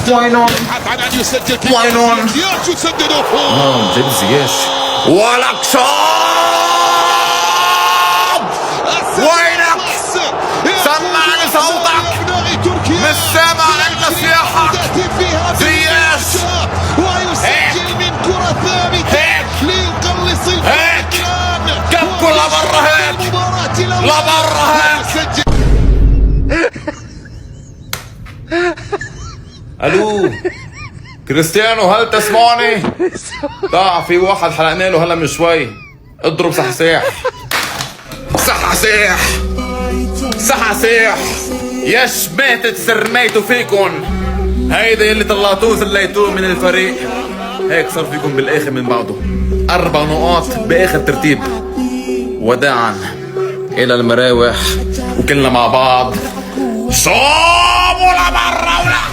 واينون واينون جيمس زياش ولك شوط. وينك؟ سمعني صوتك، مش سامع انت صياحك. زياش هيك هيك هيك كبكوا لبرا هيك لبرا هيك. الو كريستيانو، هل تسمعني؟ ضاع في واحد حلقنا له هلا من شوي. اضرب صحصيح صحصيح صحصيح. يش ماتت سرميتوا فيكن. هيدا اللي طلعتوه زليتوه من الفريق. هيك صار فيكم بالاخر من بعضه. 4 نقاط باخر ترتيب. وداعا الى المراوح وكلنا مع بعض. صوموا لبرا ولا